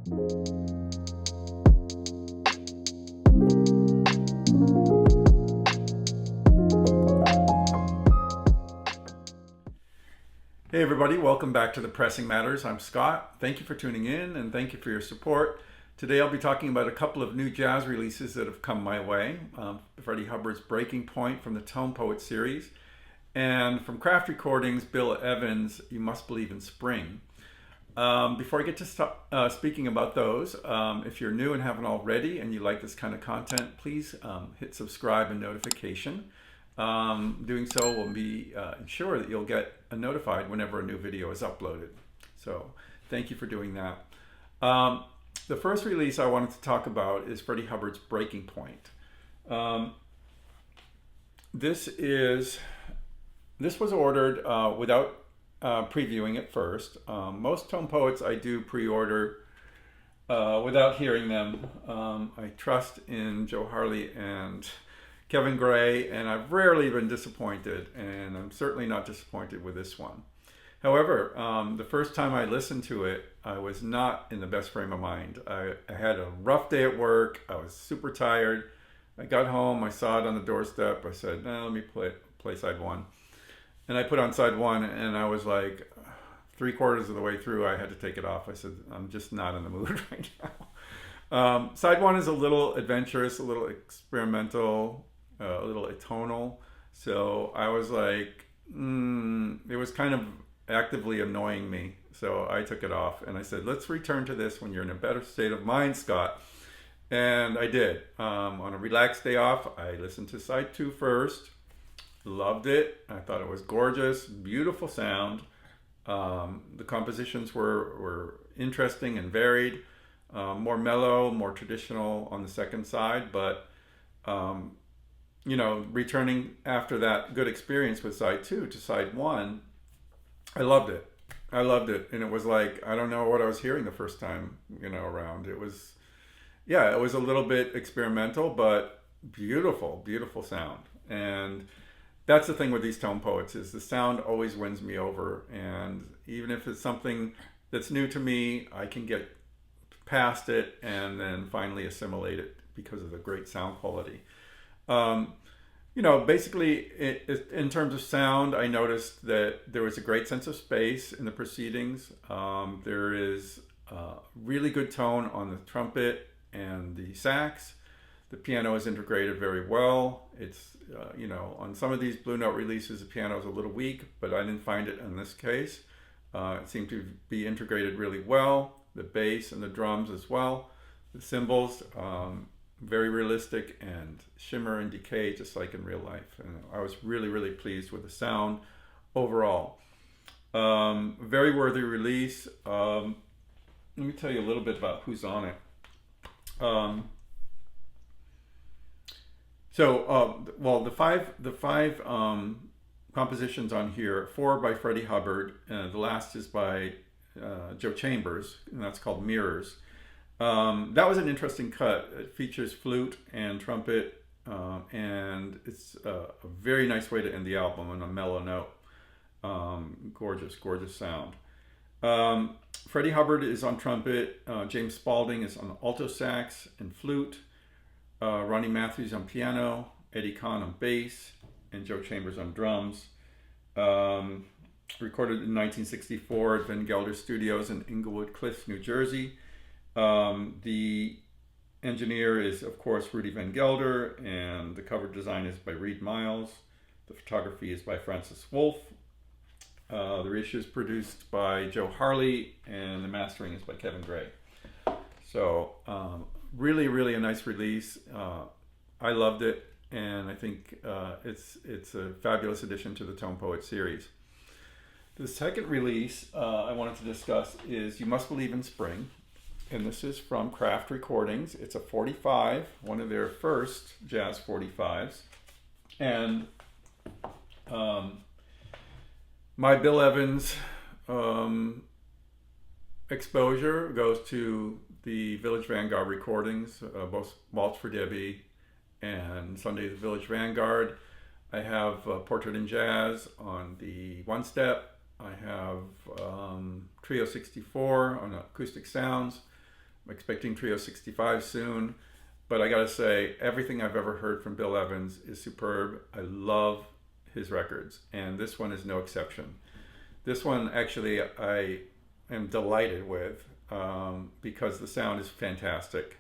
Hey everybody, welcome back to The Pressing Matters. I'm Scott. Thank you for tuning in and thank you for your support. Today I'll be talking about a couple of new jazz releases that have come my way. Freddie Hubbard's Breaking Point from the Tonepoet series, and from Craft Recordings, Bill Evans' You Must Believe in Spring. Before I get to speaking about those, if you're new and haven't already and you like this kind of content, please hit subscribe and notification. Doing so will be ensure that you'll get notified whenever a new video is uploaded. So thank you for doing that. The first release I wanted to talk about is Freddie Hubbard's Breaking Point. This was ordered without previewing it first. Most tonepoets I do pre-order without hearing them. I trust in Joe Harley and Kevingray, and I've rarely been disappointed, and I'm certainly not disappointed with this one. However, the first time I listened to it, I was not in the best frame of mind. I had a rough day at work. I was super tired. I got home, I saw it on the doorstep. I said, no, let me play side one. And I put on side one, and I was like 3/4 of the way through, I had to take it off. I said, I'm just not in the mood right now. Side one is a little adventurous, a little experimental, a little atonal. So I was like, it was kind of actively annoying me. So I took it off and I said, let's return to this when you're in a better state of mind, Scott. And I did. On a relaxed day off, I listened to side two first. Loved it. I thought it was gorgeous, beautiful sound. The compositions were interesting and varied. More mellow, more traditional on the second side, but you know, returning after that good experience with side two to side one, I loved it. I loved it. And it was like, I don't know what I was hearing the first time, you know, around. It was, yeah, it was a little bit experimental, but beautiful, beautiful sound. And that's the thing with these tonepoets, is the sound always wins me over. And even if it's something that's new to me, I can get past it and then finally assimilate it because of the great sound quality. You know, basically, in terms of sound, I noticed that there was a great sense of space in the proceedings. There is really good tone on the trumpet and the sax. The piano is integrated very well. It's, you know, on some of these Blue Note releases, the piano is a little weak, but I didn't find it in this case. It seemed to be integrated really well. The bass and the drums as well. The cymbals, very realistic and shimmer and decay just like in real life. And I was really, really pleased with the sound overall. Very worthy release. Let me tell you a little bit about who's on it. Well, the five compositions on here, 4 by Freddie Hubbard, the last is by Joe Chambers, and that's called Mirrors. That was an interesting cut. It features flute and trumpet, and it's a very nice way to end the album on a mellow note. Gorgeous, gorgeous sound. Freddie Hubbard is on trumpet. James Spalding is on alto sax and flute. Ronnie Matthews on piano. Eddie Kahn on bass. And Joe Chambers on drums. Recorded in 1964 at Van Gelder Studios in Inglewood Cliffs, New Jersey. The engineer is, of course, Rudy Van Gelder, and the cover design is by Reed Miles. The photography is by Francis Wolf. The reissue is produced by Joe Harley, and the mastering is by Kevingray. So, really, really a nice release. I loved it, and I think it's a fabulous addition to the Tonepoet series. The second release I wanted to discuss is You Must Believe in Spring. And this is from Craft Recordings. It's a 45, one of their first jazz 45s. And my Bill Evans exposure goes to the Village Vanguard recordings, both Waltz for Debbie and Sunday the Village Vanguard. I have Portrait in Jazz on the one step. I have Trio 64 on Acoustic Sounds. I'm expecting Trio 65 soon. But I gotta say, everything I've ever heard from Bill Evans is superb. I love his records, and this one is no exception. This one, actually, I am delighted with because the sound is fantastic.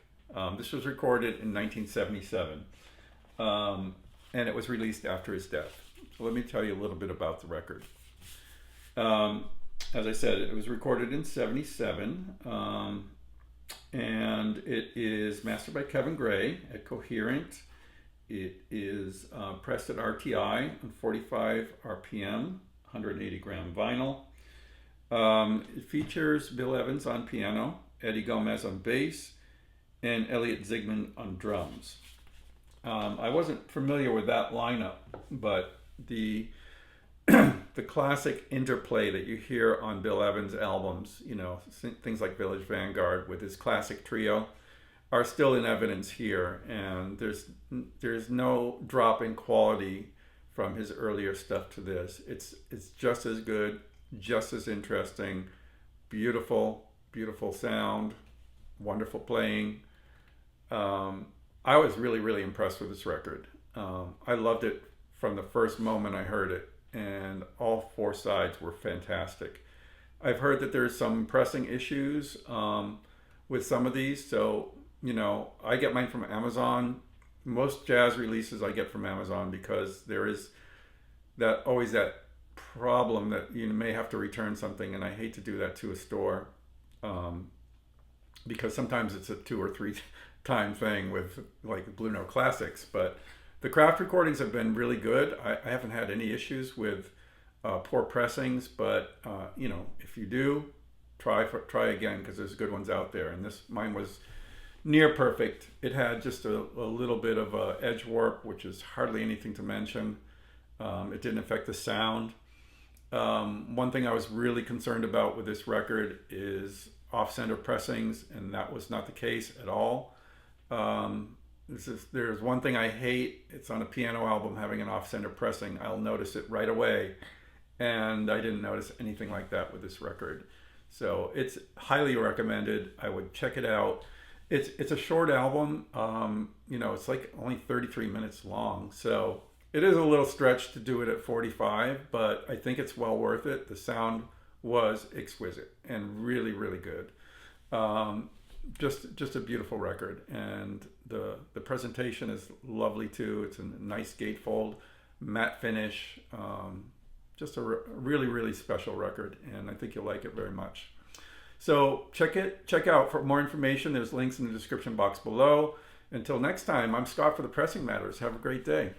This was recorded in 1977, and it was released after his death. So let me tell you a little bit about the record. As I said, it was recorded in 77. And it is mastered by Kevingray at Coherent. It is pressed at RTI on 45 RPM, 180 gram vinyl. It features Bill Evans on piano, Eddie Gomez on bass, and Elliot Zigman on drums. I wasn't familiar with that lineup, but the the classic interplay that you hear on Bill Evans' albums, you know, things like Village Vanguard with his classic trio, are still in evidence here. And there's no drop in quality from his earlier stuff to this. It's just as good, just as interesting, beautiful sound, wonderful playing. I was really impressed with this record. I loved it from the first moment I heard it. And all four sides were fantastic. I've heard that there's some pressing issues with some of these. So, you know, I get mine from Amazon. Most jazz releases I get from Amazon because there is always that problem that you may have to return something. And I hate to do that to a store because sometimes it's a 2 or 3 time thing with like Blue Note Classics. But the craft recordings have been really good. I haven't had any issues with poor pressings, but you know, if you do, try again because there's good ones out there. And mine was near perfect. It had just a little bit of a edge warp, which is hardly anything to mention. It didn't affect the sound. One thing I was really concerned about with this record is off-center pressings, and that was not the case at all. There's one thing I hate. It's on a piano album having an off-center pressing. I'll notice it right away, and I didn't notice anything like that with this record. So it's highly recommended. I would check it out. It's a short album. You know, it's like only 33 minutes long, so it is a little stretch to do it at 45, but I think it's well worth it. The sound was exquisite and really good. Just a beautiful record, and the presentation is lovely too. It's a nice gatefold, matte finish. Just a really special record, and I think you'll like it very much. So check out for more information. There's links in the description box below. Until next time, I'm Scott for the Pressing Matters. Have a great day.